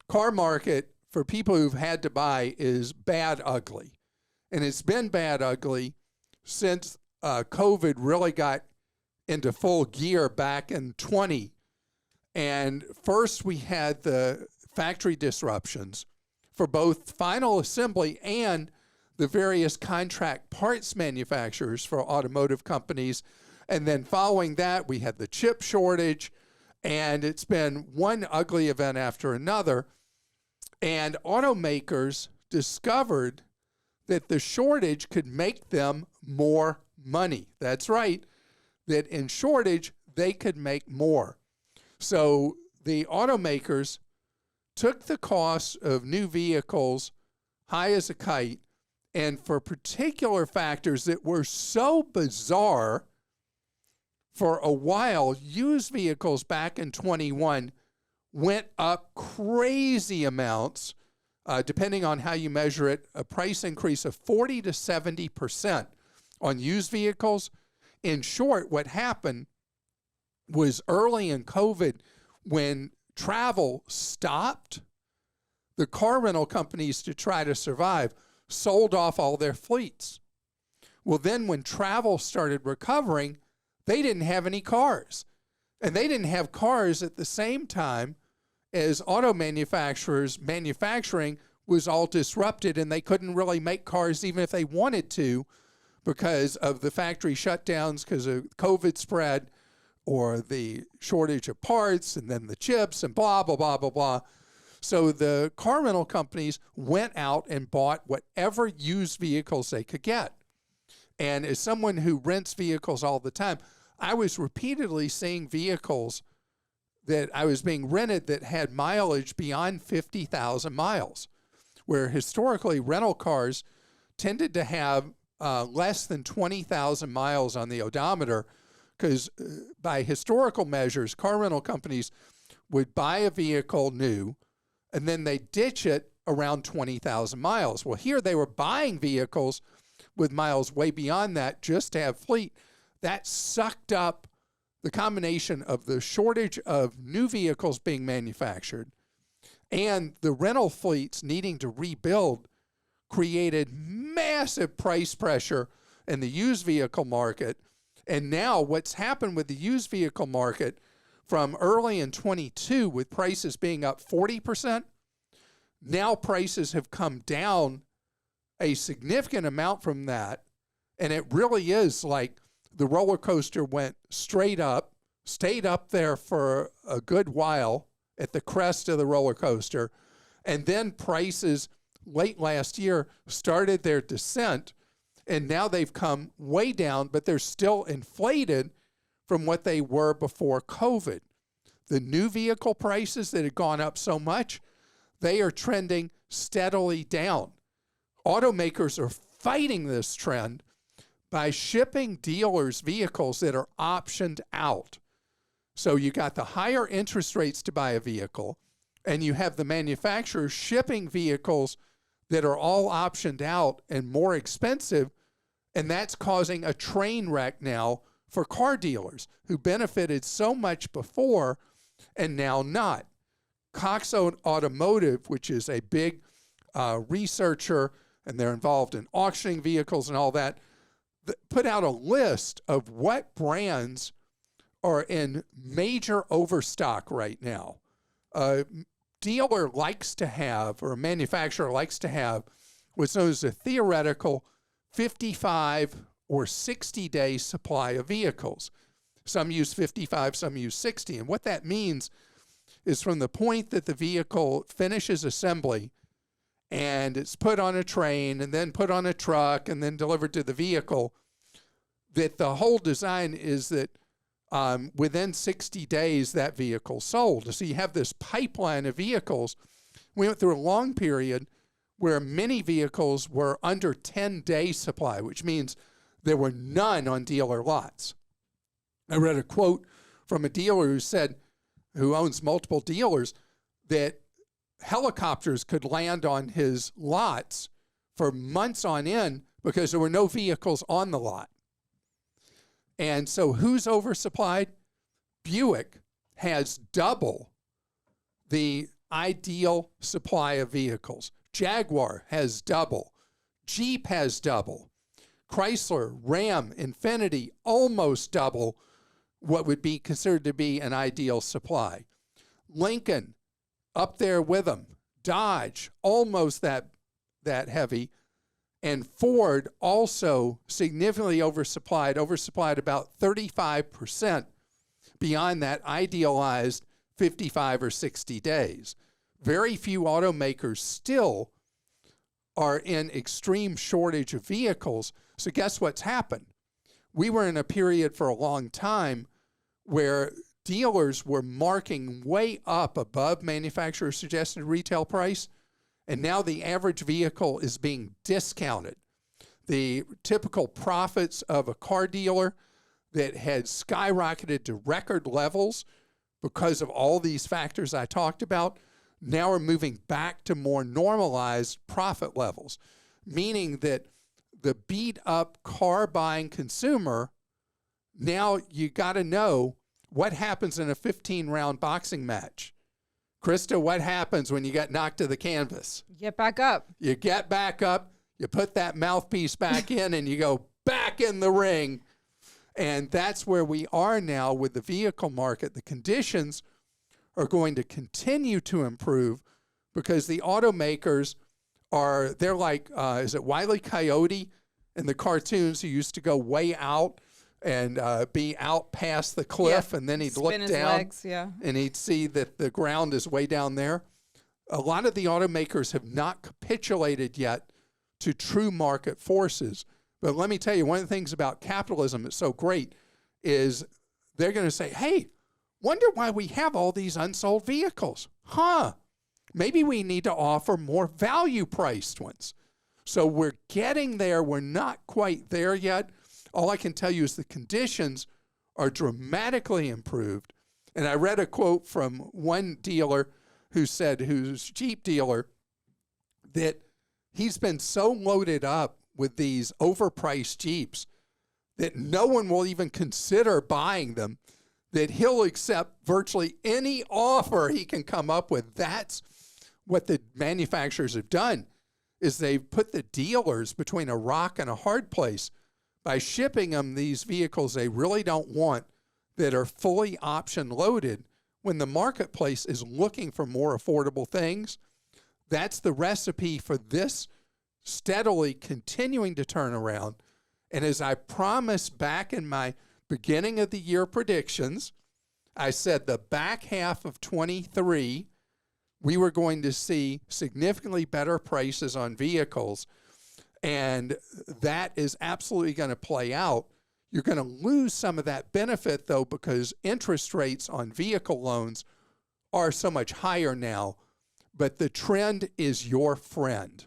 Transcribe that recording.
car market for people who've had to buy is bad ugly. And it's been bad ugly since COVID really got into full gear back in 20. And first we had the factory disruptions for both final assembly and the various contract parts manufacturers for automotive companies. And then following that, we had the chip shortage, and it's been one ugly event after another. And automakers discovered that the shortage could make them more money. That's right, that in shortage, they could make more. So the automakers took the cost of new vehicles high as a kite, and for particular factors that were so bizarre, for a while, used vehicles back in 21 went up crazy amounts, depending on how you measure it, a price increase of 40 to 70% on used vehicles. In short, what happened was early in COVID, when travel stopped, the car rental companies, to try to survive, sold off all their fleets. Well, then when travel started recovering, they didn't have any cars. And they didn't have cars at the same time as auto manufacturers. Manufacturing was all disrupted, and they couldn't really make cars even if they wanted to because of the factory shutdowns, because of COVID spread, or the shortage of parts, and then the chips, and blah, blah, blah, blah, blah. So the car rental companies went out and bought whatever used vehicles they could get. And as someone who rents vehicles all the time, I was repeatedly seeing vehicles that I was being rented that had mileage beyond 50,000 miles, where historically rental cars tended to have less than 20,000 miles on the odometer, because by historical measures, car rental companies would buy a vehicle new, and then they ditch it around 20,000 miles. Well, here they were buying vehicles with miles way beyond that just to have fleet. That sucked up the combination of the shortage of new vehicles being manufactured and the rental fleets needing to rebuild, created massive price pressure in the used vehicle market. And now what's happened with the used vehicle market from early in 22, with prices being up 40%, now prices have come down a significant amount from that. And it really is like the roller coaster went straight up, stayed up there for a good while at the crest of the roller coaster, and then prices late last year started their descent, and now they've come way down, but they're still inflated from what they were before COVID. The new vehicle prices that had gone up so much, they are trending steadily down. Automakers are fighting this trend by shipping dealers vehicles that are optioned out. So you got the higher interest rates to buy a vehicle, and you have the manufacturers shipping vehicles that are all optioned out and more expensive, and that's causing a train wreck now for car dealers who benefited so much before and now not. Cox Automotive, which is a big researcher, and they're involved in auctioning vehicles and all that, put out a list of what brands are in major overstock right now. A dealer likes to have, or a manufacturer likes to have, what's known as a theoretical 55 or 60-day supply of vehicles. Some use 55, some use 60. And what that means is from the point that the vehicle finishes assembly and it's put on a train and then put on a truck and then delivered to the vehicle, that the whole design is that within 60 days that vehicle's sold. So you have this pipeline of vehicles. We went through a long period where many vehicles were under 10-day supply, which means there were none on dealer lots. I read a quote from a dealer who said, who owns multiple dealers, that helicopters could land on his lots for months on end because there were no vehicles on the lot. And so who's oversupplied? Buick has double the ideal supply of vehicles. Jaguar has double. Jeep has double. Chrysler, Ram, Infiniti, almost double what would be considered to be an ideal supply. Lincoln, up there with them. Dodge, almost that heavy. And Ford, also significantly oversupplied about 35% beyond that idealized 55 or 60 days. Very few automakers still are in extreme shortage of vehicles. So guess what's happened? We were in a period for a long time where dealers were marking way up above manufacturer suggested retail price, and now the average vehicle is being discounted. The typical profits of a car dealer that had skyrocketed to record levels because of all these factors I talked about now are moving back to more normalized profit levels, meaning that the beat up car buying consumer, now you got to know what happens in a 15-round boxing match. Krista, what happens when you get knocked to the canvas? Get back up. You get back up, you put that mouthpiece back in, and you go back in the ring. And that's where we are now with the vehicle market. The conditions are going to continue to improve because the automakers they're like, is it Wile E. Coyote in the cartoons who used to go way out and be out past the cliff, and then he'd look Spin his down legs, and he'd see that the ground is way down there. A lot of the automakers have not capitulated yet to true market forces. But let me tell you, one of the things about capitalism that's so great is they're going to say, hey, wonder why we have all these unsold vehicles. Maybe we need to offer more value-priced ones. So we're getting there. We're not quite there yet. All I can tell you is the conditions are dramatically improved. And I read a quote from one dealer who's Jeep dealer, that he's been so loaded up with these overpriced Jeeps that no one will even consider buying them, that he'll accept virtually any offer he can come up with. That's what the manufacturers have done, is they've put the dealers between a rock and a hard place by shipping them these vehicles they really don't want that are fully option loaded when the marketplace is looking for more affordable things. That's the recipe for this steadily continuing to turn around. And as I promised back in my beginning of the year predictions, I said the back half of 23, we were going to see significantly better prices on vehicles. And that is absolutely going to play out. You're going to lose some of that benefit, though, because interest rates on vehicle loans are so much higher now. But the trend is your friend.